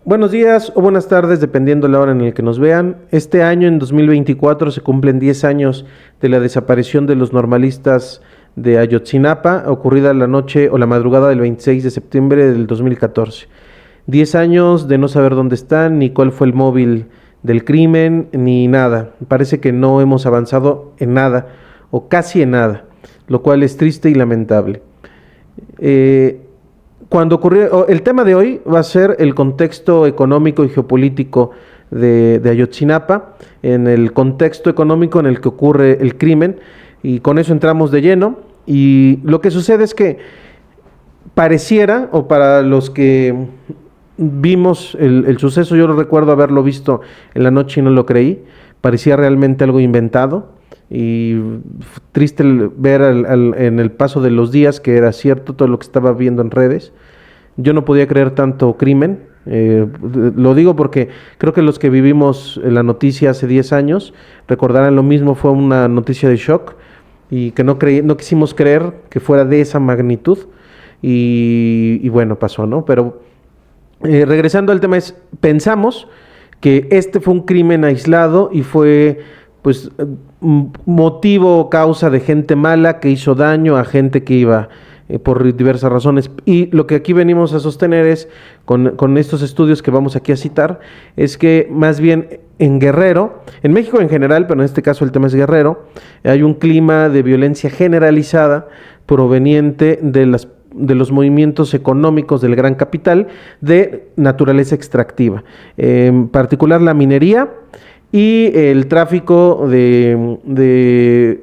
Buenos días o buenas tardes, dependiendo de la hora en la que nos vean. Este año, en 2024, se cumplen 10 años de la desaparición de los normalistas de Ayotzinapa, ocurrida la noche o la madrugada del 26 de septiembre del 2014. 10 años de no saber dónde están, ni cuál fue el móvil del crimen, ni nada. Parece que no hemos avanzado en nada, o casi en nada, lo cual es triste y lamentable. Cuando ocurrió, el tema de hoy va a ser el contexto económico y geopolítico de Ayotzinapa, en el contexto económico en el que ocurre el crimen, y con eso entramos de lleno. Y lo que sucede es que pareciera, o para los que vimos el suceso, yo lo recuerdo haberlo visto en la noche y no lo creí, parecía realmente algo inventado, y triste ver en el paso de los días que era cierto todo lo que estaba viendo en redes. Yo no podía creer tanto crimen. Lo digo porque creo que los que vivimos la noticia hace 10 años recordarán lo mismo. Fue una noticia de shock y que no quisimos creer que fuera de esa magnitud, y bueno, pasó, ¿no? Pero regresando al tema, pensamos que este fue un crimen aislado y fue pues motivo o causa de gente mala que hizo daño a gente que iba por diversas razones. Y lo que aquí venimos a sostener es, con estos estudios que vamos aquí a citar, es que más bien en Guerrero, en México en general, pero en este caso el tema es Guerrero, hay un clima de violencia generalizada proveniente de los movimientos económicos del gran capital de naturaleza extractiva, en particular la minería y el tráfico de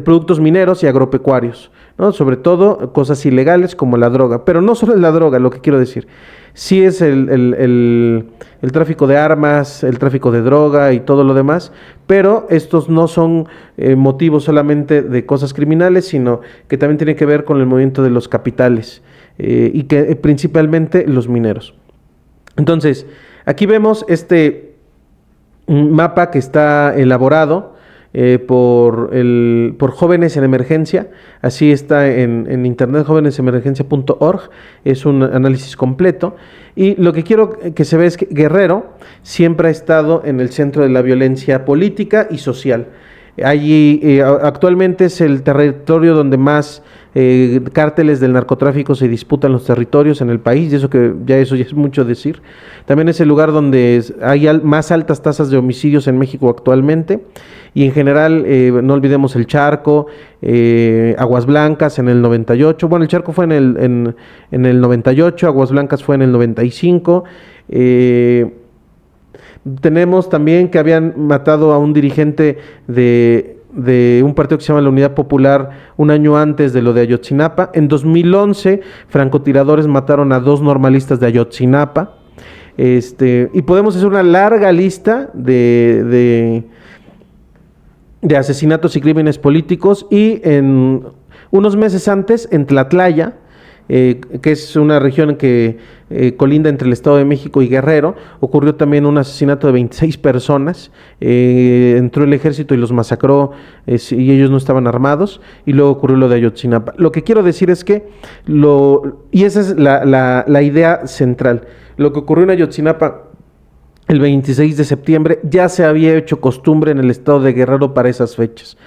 productos mineros y agropecuarios, ¿no? Sobre todo cosas ilegales como la droga, pero no solo es la droga, lo que quiero decir, sí es el tráfico de armas, el tráfico de droga y todo lo demás, pero estos no son motivos solamente de cosas criminales, sino que también tiene que ver con el movimiento de los capitales, y que principalmente los mineros. Entonces, aquí vemos este mapa que está elaborado por Jóvenes en Emergencia. Así está en internet, jovenesemergencia.org. Es un análisis completo, y lo que quiero que se vea es que Guerrero siempre ha estado en el centro de la violencia política y social. Allí actualmente es el territorio donde más cárteles del narcotráfico se disputan los territorios en el país, y eso ya es mucho decir. También es el lugar donde hay más altas tasas de homicidios en México actualmente, y en general no olvidemos el Charco, Aguas Blancas en el 98. Bueno, el Charco fue en el 98, Aguas Blancas fue en el 95. Tenemos también que habían matado a un dirigente de un partido que se llama la Unidad Popular un año antes de lo de Ayotzinapa. En 2011, francotiradores mataron a 2 normalistas de Ayotzinapa. Y podemos hacer una larga lista de asesinatos y crímenes políticos. Y en unos meses antes, en Tlatlaya, que es una región que colinda entre el Estado de México y Guerrero, ocurrió también un asesinato de 26 personas. Entró el ejército y los masacró, y ellos no estaban armados, y luego ocurrió lo de Ayotzinapa. Lo que quiero decir es que, y esa es la idea central, lo que ocurrió en Ayotzinapa el 26 de septiembre ya se había hecho costumbre en el estado de Guerrero para esas fechas.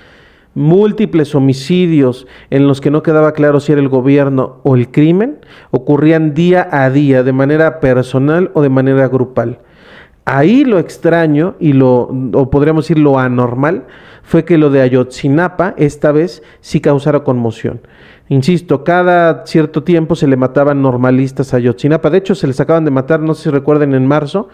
Múltiples homicidios en los que no quedaba claro si era el gobierno o el crimen ocurrían día a día, de manera personal o de manera grupal. Ahí lo extraño o podríamos decir lo anormal, fue que lo de Ayotzinapa esta vez sí causara conmoción. Insisto, cada cierto tiempo se le mataban normalistas a Ayotzinapa. De hecho, se les acaban de matar, no sé si recuerden, en marzo,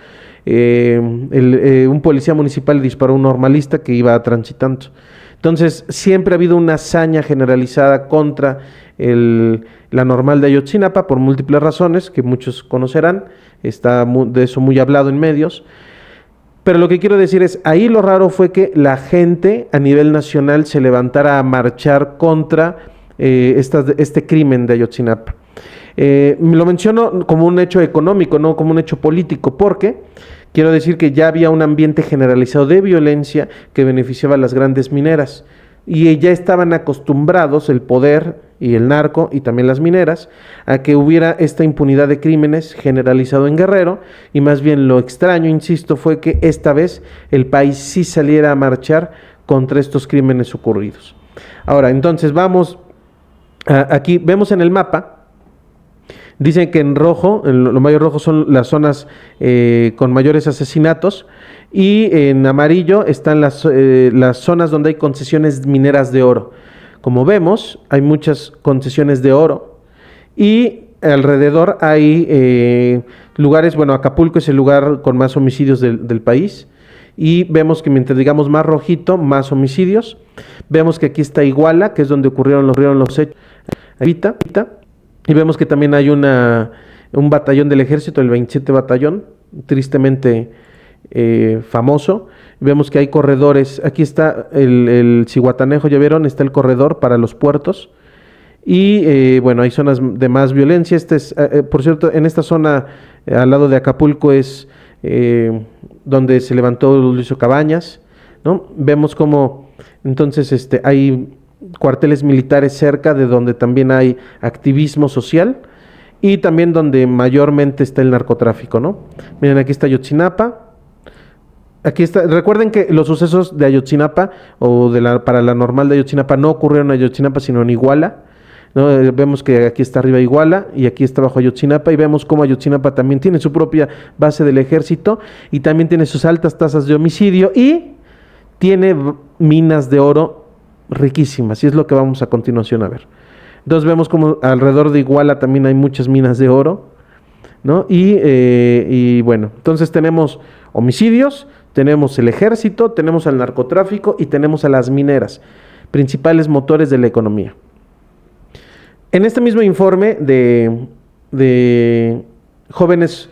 un policía municipal disparó a un normalista que iba transitando. Entonces, siempre ha habido una hazaña generalizada contra la normal de Ayotzinapa por múltiples razones que muchos conocerán. Está de eso muy hablado en medios. Pero lo que quiero decir es, ahí lo raro fue que la gente a nivel nacional se levantara a marchar contra este crimen de Ayotzinapa. Lo menciono como un hecho económico, no como un hecho político, porque quiero decir que ya había un ambiente generalizado de violencia que beneficiaba a las grandes mineras, y ya estaban acostumbrados el poder y el narco y también las mineras, a que hubiera esta impunidad de crímenes generalizado en Guerrero, y más bien lo extraño, insisto, fue que esta vez el país sí saliera a marchar contra estos crímenes ocurridos. Ahora, entonces vamos, aquí vemos en el mapa, dicen que en rojo, en lo mayor rojo son las zonas con mayores asesinatos, y en amarillo están las zonas donde hay concesiones mineras de oro. Como vemos, hay muchas concesiones de oro y alrededor hay lugares, bueno, Acapulco es el lugar con más homicidios del país, y vemos que mientras digamos más rojito, más homicidios. Vemos que aquí está Iguala, que es donde ocurrieron los hechos, y vemos que también hay un batallón del ejército, el 27 batallón, tristemente famoso. Vemos que hay corredores, aquí está el Zihuatanejo, ya vieron, está el corredor para los puertos, y bueno, hay zonas de más violencia. Este es, por cierto, en esta zona al lado de Acapulco es donde se levantó Lucio Cabañas, ¿no? Vemos como entonces hay cuarteles militares cerca de donde también hay activismo social, y también donde mayormente está el narcotráfico, ¿no? Miren, aquí está Ayotzinapa. Aquí está, recuerden que los sucesos de Ayotzinapa o paranormal de Ayotzinapa no ocurrieron en Ayotzinapa, sino en Iguala, ¿no? Vemos que aquí está arriba Iguala y aquí está abajo Ayotzinapa, y vemos cómo Ayotzinapa también tiene su propia base del ejército y también tiene sus altas tasas de homicidio y tiene minas de oro riquísimas, y es lo que vamos a continuación a ver. Entonces vemos como alrededor de Iguala también hay muchas minas de oro, ¿no? Y bueno, entonces tenemos homicidios, tenemos el ejército, tenemos al narcotráfico y tenemos a las mineras, principales motores de la economía. En este mismo informe de jóvenes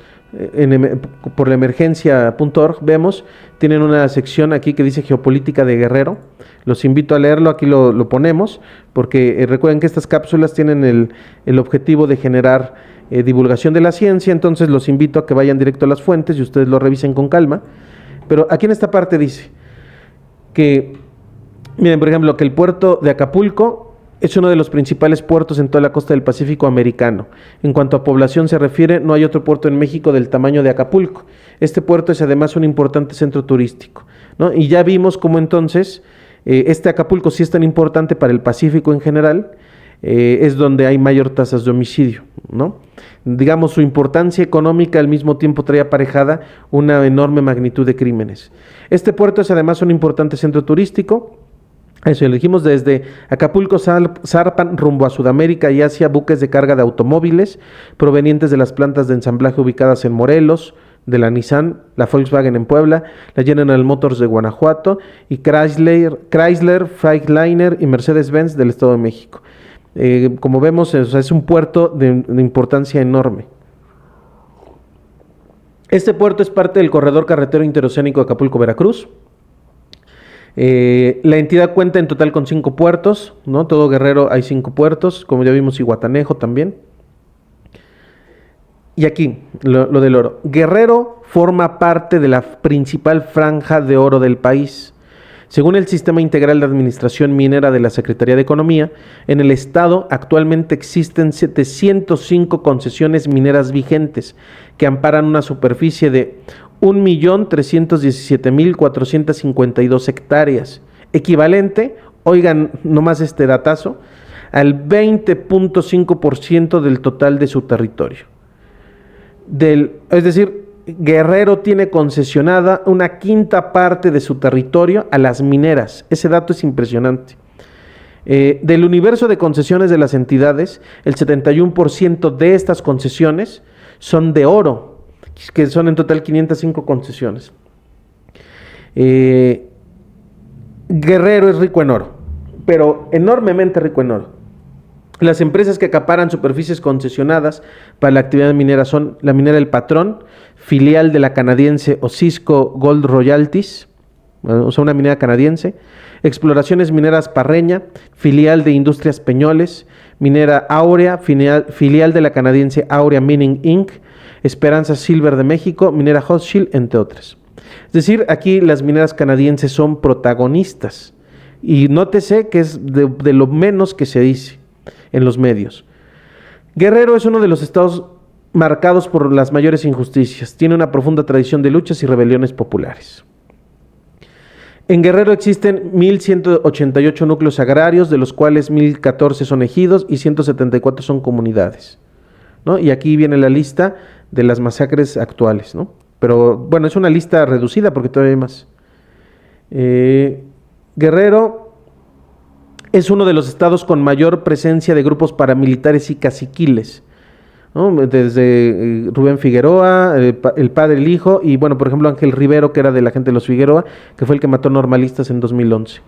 por la emergencia.org, vemos, tienen una sección aquí que dice geopolítica de Guerrero. Los invito a leerlo, aquí lo ponemos, porque recuerden que estas cápsulas tienen el objetivo de generar divulgación de la ciencia, entonces los invito a que vayan directo a las fuentes y ustedes lo revisen con calma. Pero aquí en esta parte dice que, miren, por ejemplo, que el puerto de Acapulco es uno de los principales puertos en toda la costa del Pacífico americano. En cuanto a población se refiere, no hay otro puerto en México del tamaño de Acapulco. Este puerto es además un importante centro turístico, ¿no? Y ya vimos cómo entonces Acapulco sí es tan importante para el Pacífico en general, es donde hay mayor tasas de homicidio, ¿no? Digamos, su importancia económica al mismo tiempo trae aparejada una enorme magnitud de crímenes. Este puerto es además un importante centro turístico. Eso lo dijimos, desde Acapulco zarpan rumbo a Sudamérica y Asia buques de carga de automóviles provenientes de las plantas de ensamblaje ubicadas en Morelos, de la Nissan, la Volkswagen en Puebla, la General Motors de Guanajuato y Chrysler, Freightliner y Mercedes-Benz del Estado de México. Como vemos, es un puerto de importancia enorme. Este puerto es parte del corredor carretero interoceánico Acapulco-Veracruz. La entidad cuenta en total con 5 puertos, ¿no? Todo Guerrero hay 5 puertos, como ya vimos, Zihuatanejo también. Y aquí, lo del oro. Guerrero forma parte de la principal franja de oro del país. Según el Sistema Integral de Administración Minera de la Secretaría de Economía, en el estado actualmente existen 705 concesiones mineras vigentes que amparan una superficie de 1.317.452 hectáreas, equivalente, oigan nomás este datazo, al 20.5% del total de su territorio. Es decir, Guerrero tiene concesionada una quinta parte de su territorio a las mineras. Ese dato es impresionante. Del universo de concesiones de las entidades, el 71% de estas concesiones son de oro, que son en total 505 concesiones. Guerrero es rico en oro, pero enormemente rico en oro. Las empresas que acaparan superficies concesionadas para la actividad minera son la minera El Patrón, filial de la canadiense Osisko Gold Royalties, o sea, una minera canadiense; Exploraciones Mineras Parreña, filial de Industrias Peñoles; Minera Áurea, filial de la canadiense Áurea Mining Inc., Esperanza Silver de México, Minera Hochschild, entre otras. Es decir, aquí las mineras canadienses son protagonistas, y nótese que es de lo menos que se dice. en los medios. Guerrero es uno de los estados marcados por las mayores injusticias. Tiene una profunda tradición de luchas y rebeliones populares. En Guerrero existen 1,188 núcleos agrarios, de los cuales 1,014 son ejidos y 174 son comunidades, ¿no? Y aquí viene la lista de las masacres actuales, ¿no? Pero bueno, es una lista reducida porque todavía hay más. Guerrero es uno de los estados con mayor presencia de grupos paramilitares y caciquiles, ¿no? Desde Rubén Figueroa, el padre, el hijo, y bueno, por ejemplo Ángel Rivero, que era de la gente de los Figueroa, que fue el que mató normalistas en 2011.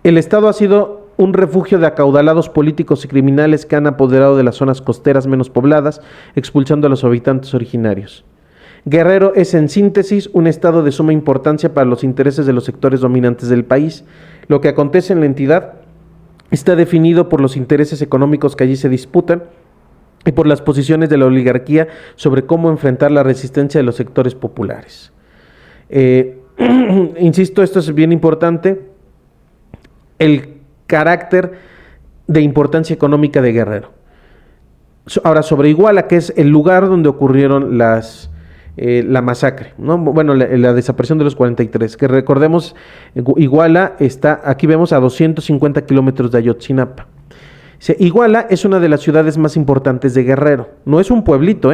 El estado ha sido un refugio de acaudalados políticos y criminales que han apoderado de las zonas costeras menos pobladas, expulsando a los habitantes originarios. Guerrero es, en síntesis, un estado de suma importancia para los intereses de los sectores dominantes del país. Lo que acontece en la entidad está definido por los intereses económicos que allí se disputan y por las posiciones de la oligarquía sobre cómo enfrentar la resistencia de los sectores populares. Insisto, esto es bien importante, el carácter de importancia económica de Guerrero. Ahora, sobre Iguala, que es el lugar donde ocurrieron la masacre, ¿no? Bueno, la desaparición de los 43, que recordemos, Iguala está, aquí vemos, a 250 kilómetros de Ayotzinapa. Iguala es una de las ciudades más importantes de Guerrero, no es un pueblito,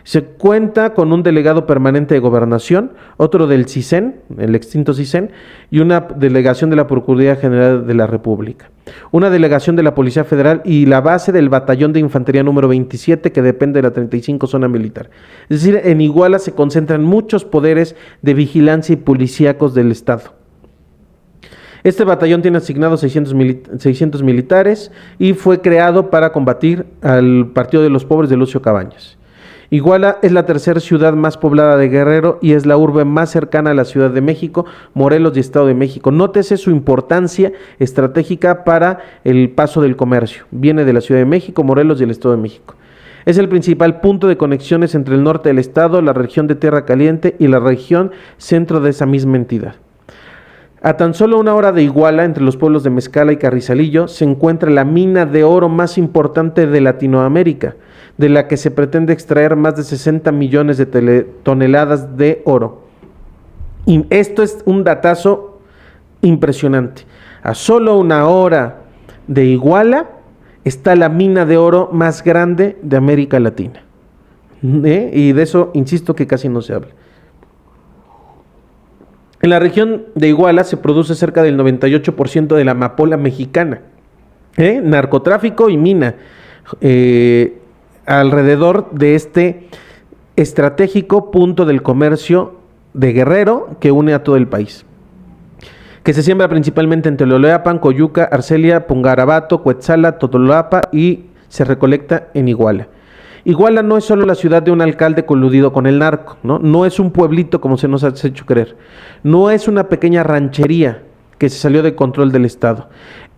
Se cuenta con un delegado permanente de gobernación, otro del CISEN, el extinto CISEN, y una delegación de la Procuraduría General de la República, una delegación de la Policía Federal y la base del Batallón de Infantería número 27, que depende de la 35 Zona Militar. Es decir, en Iguala se concentran muchos poderes de vigilancia y policíacos del Estado. Este batallón tiene asignados 600 militares y fue creado para combatir al Partido de los Pobres de Lucio Cabañas. Iguala es la tercera ciudad más poblada de Guerrero y es la urbe más cercana a la Ciudad de México, Morelos y Estado de México. Nótese su importancia estratégica para el paso del comercio. Viene de la Ciudad de México, Morelos y el Estado de México. Es el principal punto de conexiones entre el norte del estado, la región de Tierra Caliente y la región centro de esa misma entidad. A tan solo 1 hora de Iguala, entre los pueblos de Mezcala y Carrizalillo, se encuentra la mina de oro más importante de Latinoamérica, de la que se pretende extraer más de 60 millones de toneladas de oro. Y esto es un datazo impresionante. A solo 1 hora de Iguala está la mina de oro más grande de América Latina. Y de eso, insisto, que casi no se habla. En la región de Iguala se produce cerca del 98% de la amapola mexicana. Narcotráfico y mina. Alrededor de este estratégico punto del comercio de Guerrero que une a todo el país, que se siembra principalmente en Teoloyapan, Coyuca, Arcelia, Pungarabato, Cuetzala, Totolapa y se recolecta en Iguala. Iguala no es solo la ciudad de un alcalde coludido con el narco, no es un pueblito como se nos ha hecho creer, no es una pequeña ranchería que se salió de control del Estado.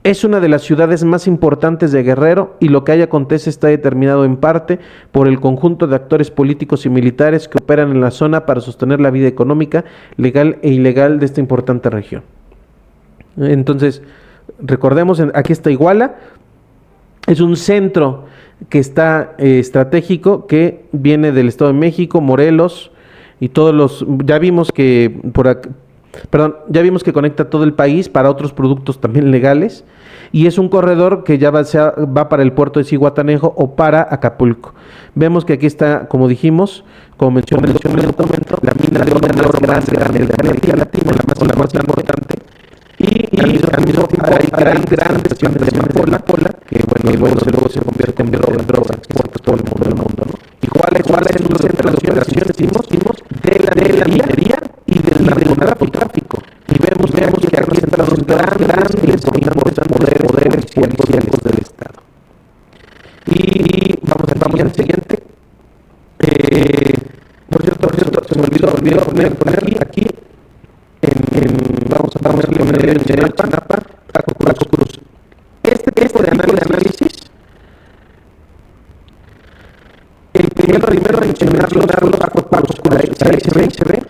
Es una de las ciudades más importantes de Guerrero y lo que ahí acontece está determinado en parte por el conjunto de actores políticos y militares que operan en la zona para sostener la vida económica, legal e ilegal de esta importante región. Entonces, recordemos, aquí está Iguala, es un centro que está estratégico, que viene del Estado de México, Morelos y todos los, ya vimos que conecta todo el país para otros productos también legales, y es un corredor que ya va para el puerto de Zihuatanejo o para Acapulco. Vemos que aquí está, como dijimos, como mencioné en el documento, la mina de oro más grande de América Latina, la más importante, y al mismo tiempo hay grandes estaciones de amapola, que bueno, luego se convierte en droga, exporta todo el mundo, ¿no? Igual es un centro de las operaciones, decimos, de la minería y del narcotráfico. Y vemos que aquí están los grandes y poderes policiales del Estado. Y vamos al siguiente. Por cierto, se me olvidó poner aquí vamos a poner en Ayotzinapa, Paco Cruz. Este tipo de análisis, el primero en mencionarlo, Paco Cruz, se ve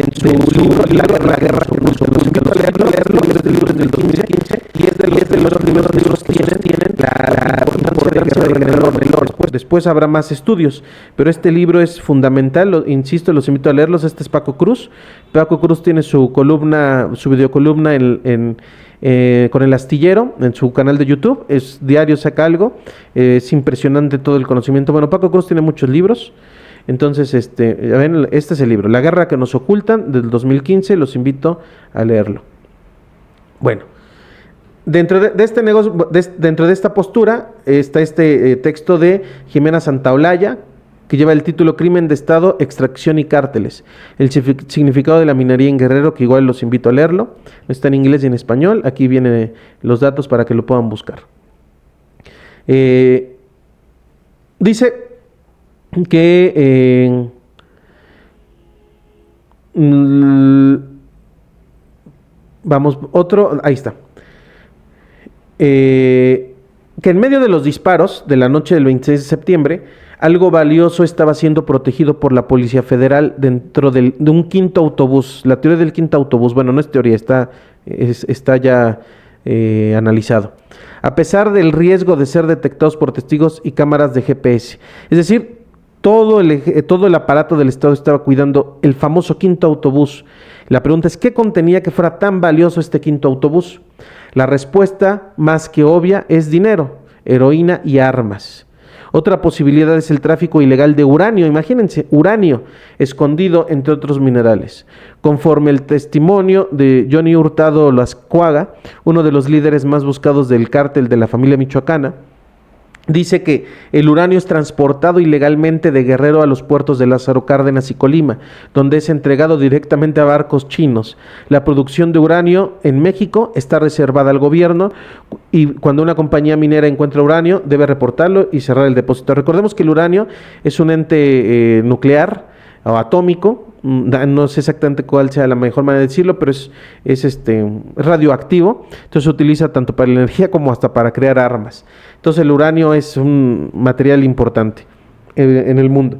en su libro La Guerra Cruz. Los invito a leerlo desde el libro del 2015, y es de los primeros libros que tienen la importancia del oro. Después habrá más estudios, pero este libro es fundamental, insisto, los invito a leerlos. Este es Paco Cruz. Paco Cruz tiene su columna, su videocolumna con El Astillero en su canal de YouTube. Es diario, saca algo. Es impresionante todo el conocimiento. Bueno, Paco Cruz tiene muchos libros. Entonces, ven, este es el libro, La guerra que nos ocultan, del 2015. Los invito a leerlo. Bueno, dentro de este negocio, dentro de esta postura está este texto de Jimena Santaolalla, que lleva el título Crimen de Estado, Extracción y Cárteles. El significado de la minería en Guerrero, que igual los invito a leerlo. Está en inglés y en español. Aquí vienen los datos para que lo puedan buscar. Dice que vamos, ahí está. Que en medio de los disparos de la noche del 26 de septiembre, algo valioso estaba siendo protegido por la Policía Federal dentro de un quinto autobús. La teoría del quinto autobús, bueno, no es teoría, está ya analizado. A pesar del riesgo de ser detectados por testigos y cámaras de GPS. Es decir, todo el aparato del Estado estaba cuidando el famoso quinto autobús. La pregunta es, ¿qué contenía que fuera tan valioso este quinto autobús? La respuesta, más que obvia, es dinero, heroína y armas. Otra posibilidad es el tráfico ilegal de uranio. Imagínense, uranio escondido entre otros minerales. Conforme el testimonio de Johnny Hurtado Lascuaga, uno de los líderes más buscados del cártel de la familia michoacana, dice que el uranio es transportado ilegalmente de Guerrero a los puertos de Lázaro Cárdenas y Colima, donde es entregado directamente a barcos chinos. La producción de uranio en México está reservada al gobierno y cuando una compañía minera encuentra uranio debe reportarlo y cerrar el depósito. Recordemos que el uranio es un ente nuclear o atómico. No sé exactamente cuál sea la mejor manera de decirlo, pero es radioactivo. Entonces se utiliza tanto para la energía como hasta para crear armas. Entonces el uranio es un material importante en el mundo.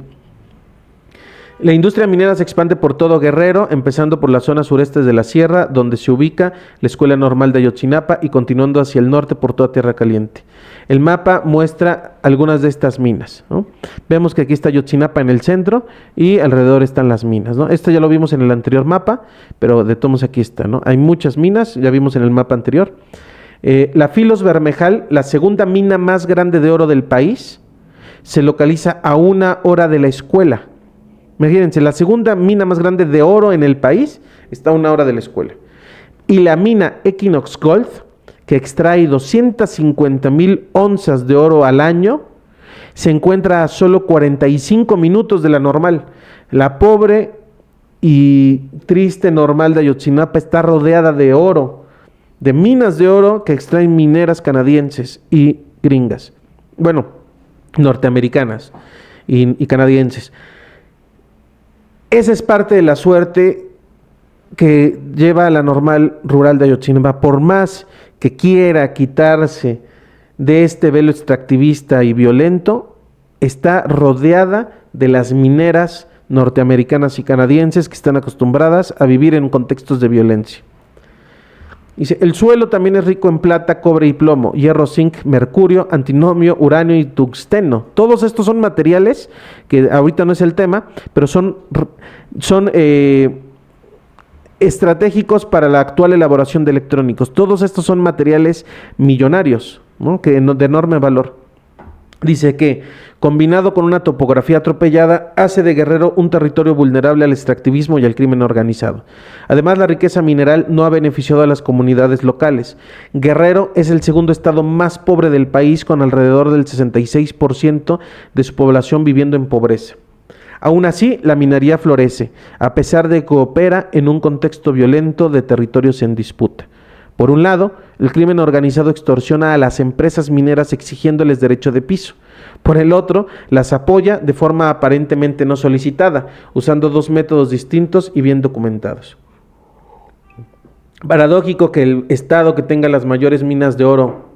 La industria minera se expande por todo Guerrero, empezando por las zonas surestes de la sierra, donde se ubica la Escuela Normal de Ayotzinapa, y continuando hacia el norte por toda Tierra Caliente. El mapa muestra algunas de estas minas, ¿no? Vemos que aquí está Ayotzinapa en el centro y alrededor están las minas, ¿no? Esto ya lo vimos en el anterior mapa, pero de todos aquí está, ¿no? Hay muchas minas, ya vimos en el mapa anterior. La Filos Bermejal, la segunda mina más grande de oro del país, se localiza a 1 hora de la escuela. Imagínense, la segunda mina más grande de oro en el país está a 1 hora de la escuela. Y la mina Equinox Gold, que extrae 250,000 onzas de oro al año, se encuentra a solo 45 minutos de la Normal. La pobre y triste Normal de Ayotzinapa está rodeada de oro, de minas de oro que extraen mineras canadienses y gringas. Bueno, norteamericanas y canadienses. Esa es parte de la suerte que lleva a la Normal rural de Ayotzinapa. Por más que quiera quitarse de este velo extractivista y violento, está rodeada de las mineras norteamericanas y canadienses que están acostumbradas a vivir en contextos de violencia. Dice, el suelo también es rico en plata, cobre y plomo, hierro, zinc, mercurio, antimonio, uranio y tungsteno. Todos estos son materiales que ahorita no es el tema, pero son estratégicos para la actual elaboración de electrónicos. Todos estos son materiales millonarios, ¿no? De enorme valor. Dice que, combinado con una topografía atropellada, hace de Guerrero un territorio vulnerable al extractivismo y al crimen organizado. Además, la riqueza mineral no ha beneficiado a las comunidades locales. Guerrero es el segundo estado más pobre del país, con alrededor del 66% de su población viviendo en pobreza. Aún así, la minería florece, a pesar de que opera en un contexto violento de territorios en disputa. Por un lado, el crimen organizado extorsiona a las empresas mineras exigiéndoles derecho de piso. Por el otro, las apoya de forma aparentemente no solicitada, usando dos métodos distintos y bien documentados. Paradójico que el estado que tenga las mayores minas de oro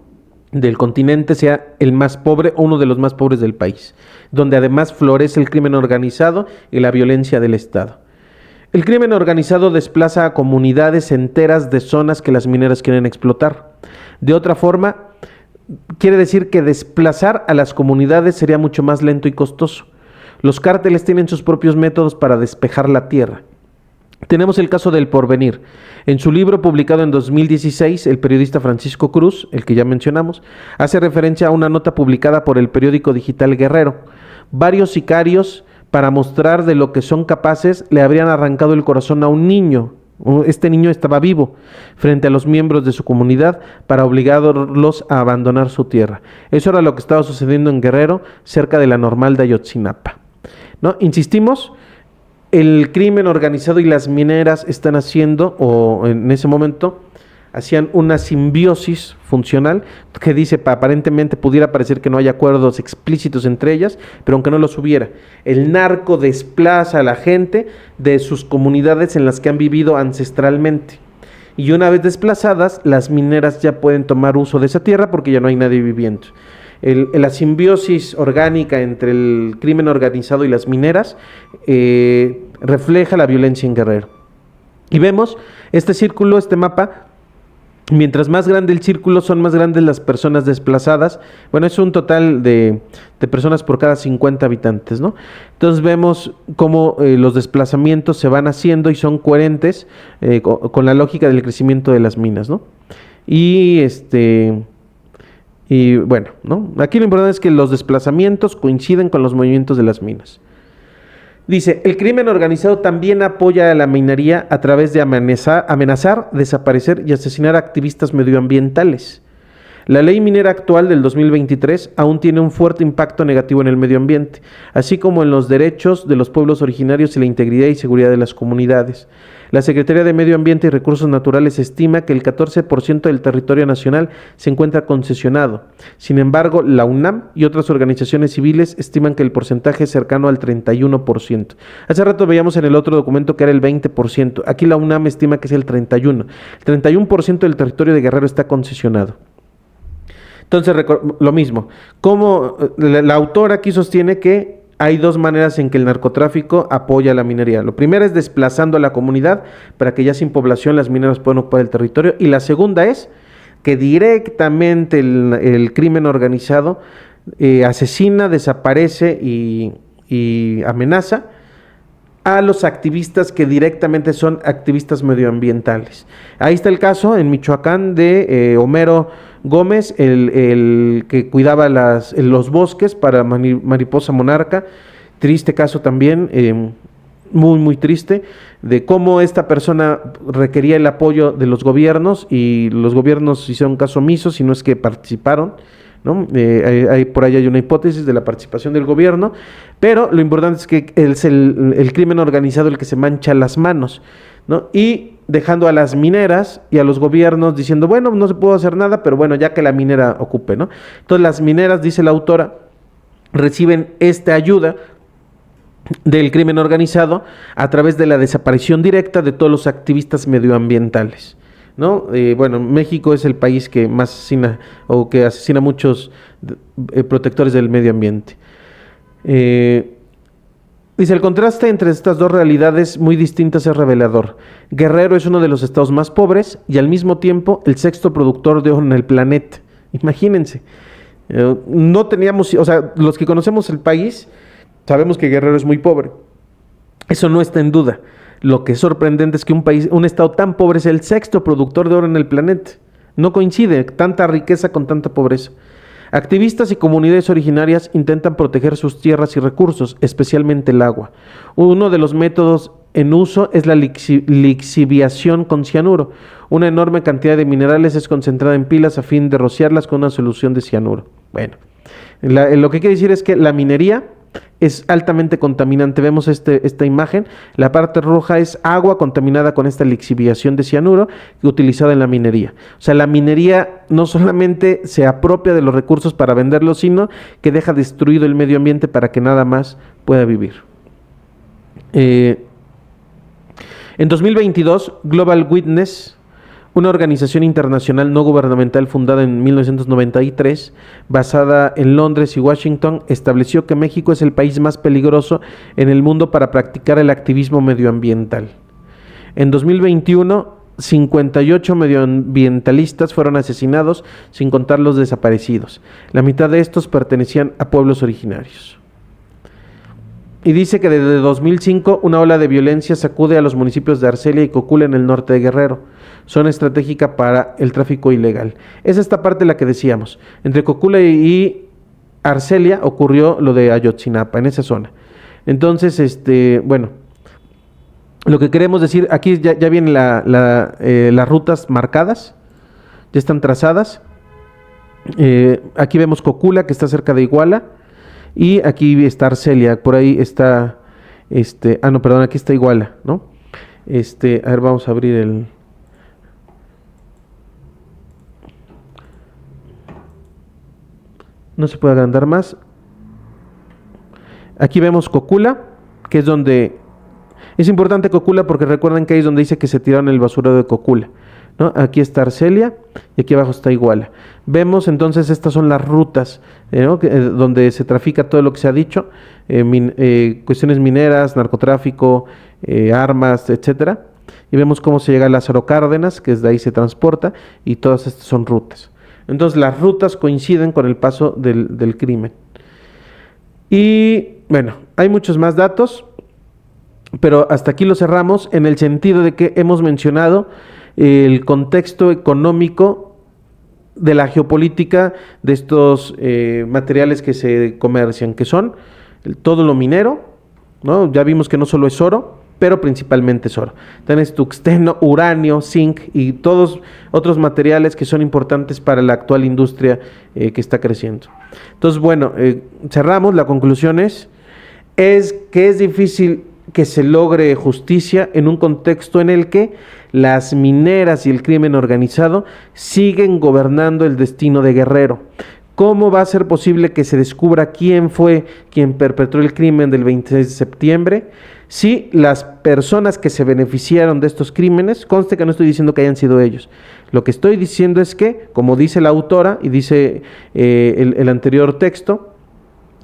del continente sea el más pobre o uno de los más pobres del país, donde además florece el crimen organizado y la violencia del Estado. El crimen organizado desplaza a comunidades enteras de zonas que las mineras quieren explotar. De otra forma, quiere decir que desplazar a las comunidades sería mucho más lento y costoso. Los cárteles tienen sus propios métodos para despejar la tierra. Tenemos el caso del Porvenir. En su libro publicado en 2016, el periodista Francisco Cruz, el que ya mencionamos, hace referencia a una nota publicada por el periódico digital Guerrero. Varios sicarios, para mostrar de lo que son capaces, le habrían arrancado el corazón a un niño. Este niño estaba vivo frente a los miembros de su comunidad para obligarlos a abandonar su tierra. Eso era lo que estaba sucediendo en Guerrero, cerca de la Normal de Ayotzinapa, ¿no? Insistimos, el crimen organizado y las mineras están haciendo, o en ese momento, hacían una simbiosis funcional que dice, aparentemente pudiera parecer que no hay acuerdos explícitos entre ellas, pero aunque no los hubiera, el narco desplaza a la gente de sus comunidades en las que han vivido ancestralmente. Y una vez desplazadas, las mineras ya pueden tomar uso de esa tierra porque ya no hay nadie viviendo. La simbiosis orgánica entre el crimen organizado y las mineras refleja la violencia en Guerrero. Y vemos este círculo, este mapa. Mientras más grande el círculo, son más grandes las personas desplazadas. Bueno, es un total de personas por cada 50 habitantes, ¿no? Entonces vemos cómo los desplazamientos se van haciendo y son coherentes con la lógica del crecimiento de las minas, ¿no? Y bueno, ¿no? Aquí lo importante es que los desplazamientos coinciden con los movimientos de las minas. Dice, el crimen organizado también apoya a la minería a través de amenazar, desaparecer y asesinar a activistas medioambientales. La ley minera actual del 2023 aún tiene un fuerte impacto negativo en el medio ambiente, así como en los derechos de los pueblos originarios y la integridad y seguridad de las comunidades. La Secretaría de Medio Ambiente y Recursos Naturales estima que el 14% del territorio nacional se encuentra concesionado. Sin embargo, la UNAM y otras organizaciones civiles estiman que el porcentaje es cercano al 31%. Hace rato veíamos en el otro documento que era el 20%. Aquí la UNAM estima que es el 31%. El 31% del territorio de Guerrero está concesionado. Entonces, lo mismo, como la autora aquí sostiene que hay dos maneras en que el narcotráfico apoya la minería. Lo primero es desplazando a la comunidad para que ya sin población las mineras puedan ocupar el territorio. Y la segunda es que directamente el crimen organizado asesina, desaparece y amenaza a los activistas que directamente son activistas medioambientales. Ahí está el caso en Michoacán de Homero Gómez, el que cuidaba los bosques para mariposa monarca. Triste caso también, muy muy triste, de cómo esta persona requería el apoyo de los gobiernos y los gobiernos hicieron caso omiso, si no es que participaron, ¿no? Por ahí hay una hipótesis de la participación del gobierno, pero lo importante es que es el crimen organizado el que se mancha las manos, ¿no? Y dejando a las mineras y a los gobiernos diciendo, bueno, no se puede hacer nada, pero bueno, ya que la minera ocupe, ¿no? Entonces las mineras, dice la autora, reciben esta ayuda del crimen organizado a través de la desaparición directa de todos los activistas medioambientales, ¿no? Bueno, México es el país que más asesina o que asesina a muchos protectores del medio ambiente. Dice, el contraste entre estas dos realidades muy distintas es revelador. Guerrero es uno de los estados más pobres y al mismo tiempo el sexto productor de oro en el planeta. Imagínense. No teníamos, o sea, los que conocemos el país sabemos que Guerrero es muy pobre. Eso no está en duda. Lo que es sorprendente es que un estado tan pobre es el sexto productor de oro en el planeta. No coincide tanta riqueza con tanta pobreza. Activistas y comunidades originarias intentan proteger sus tierras y recursos, especialmente el agua. Uno de los métodos en uso es la lixiviación con cianuro. Una enorme cantidad de minerales es concentrada en pilas a fin de rociarlas con una solución de cianuro. Bueno, lo que quiere decir es que la minería es altamente contaminante. Vemos esta imagen. La parte roja es agua contaminada con esta lixiviación de cianuro utilizada en la minería. O sea, la minería no solamente se apropia de los recursos para venderlos, sino que deja destruido el medio ambiente para que nada más pueda vivir. En 2022, Global Witness, una organización internacional no gubernamental fundada en 1993, basada en Londres y Washington, estableció que México es el país más peligroso en el mundo para practicar el activismo medioambiental. En 2021 58 medioambientalistas fueron asesinados, sin contar los desaparecidos. La mitad de estos pertenecían a pueblos originarios. Y dice que desde 2005 una ola de violencia sacude a los municipios de Arcelia y Cocula en el norte de Guerrero. Zona estratégica para el tráfico ilegal. Es esta parte la que decíamos. Entre Cocula y Arcelia ocurrió lo de Ayotzinapa, en esa zona. Entonces, bueno, lo que queremos decir, aquí ya vienen las rutas marcadas, ya están trazadas. Aquí vemos Cocula, que está cerca de Iguala. Y aquí está Arcelia, por ahí está, no, perdón, aquí está Iguala, ¿no? A ver, vamos a abrir el... No se puede agrandar más. Aquí vemos Cocula, que es donde... Es importante Cocula porque recuerden que ahí es donde dice que se tiraron el basurero de Cocula, ¿no? Aquí está Arcelia y aquí abajo está Iguala. Vemos entonces estas son las rutas, ¿no? Donde se trafica todo lo que se ha dicho, cuestiones mineras, narcotráfico, armas, etcétera. Y vemos cómo se llega a Lázaro Cárdenas, que desde ahí se transporta, y todas estas son rutas. Entonces las rutas coinciden con el paso del crimen. Y bueno, hay muchos más datos, pero hasta aquí lo cerramos en el sentido de que hemos mencionado el contexto económico de la geopolítica de estos materiales que se comercian, que son todo lo minero, ¿no? Ya vimos que no solo es oro, pero principalmente es oro. Tienes tungsteno, uranio, zinc y todos otros materiales que son importantes para la actual industria que está creciendo. Entonces, bueno, cerramos. La conclusión es que es difícil que se logre justicia en un contexto en el que las mineras y el crimen organizado siguen gobernando el destino de Guerrero. ¿Cómo va a ser posible que se descubra quién fue quien perpetró el crimen del 26 de septiembre? Si las personas que se beneficiaron de estos crímenes, conste que no estoy diciendo que hayan sido ellos. Lo que estoy diciendo es que, como dice la autora y dice el anterior texto,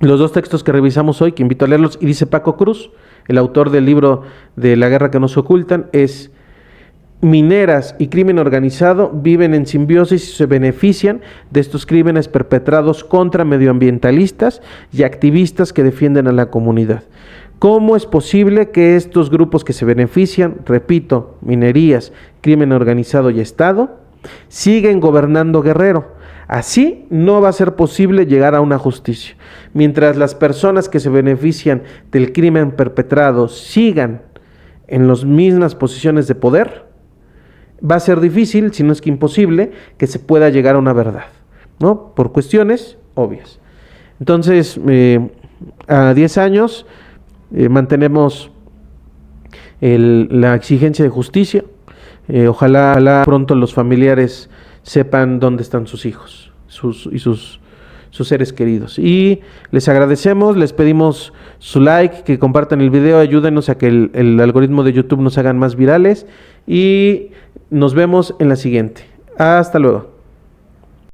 los dos textos que revisamos hoy, que invito a leerlos, y dice Paco Cruz, el autor del libro de La guerra que nos ocultan, es: mineras y crimen organizado viven en simbiosis y se benefician de estos crímenes perpetrados contra medioambientalistas y activistas que defienden a la comunidad. ¿Cómo es posible que estos grupos que se benefician, repito, minerías, crimen organizado y Estado, siguen gobernando Guerrero? Así no va a ser posible llegar a una justicia. Mientras las personas que se benefician del crimen perpetrado sigan en las mismas posiciones de poder, va a ser difícil, si no es que imposible, que se pueda llegar a una verdad, ¿no? Por cuestiones obvias. Entonces, a 10 años mantenemos la exigencia de justicia. Ojalá pronto los familiares sepan dónde están sus hijos y sus seres queridos. Y les agradecemos, les pedimos su like, que compartan el video, ayúdenos a que el algoritmo de YouTube nos hagan más virales y nos vemos en la siguiente. Hasta luego.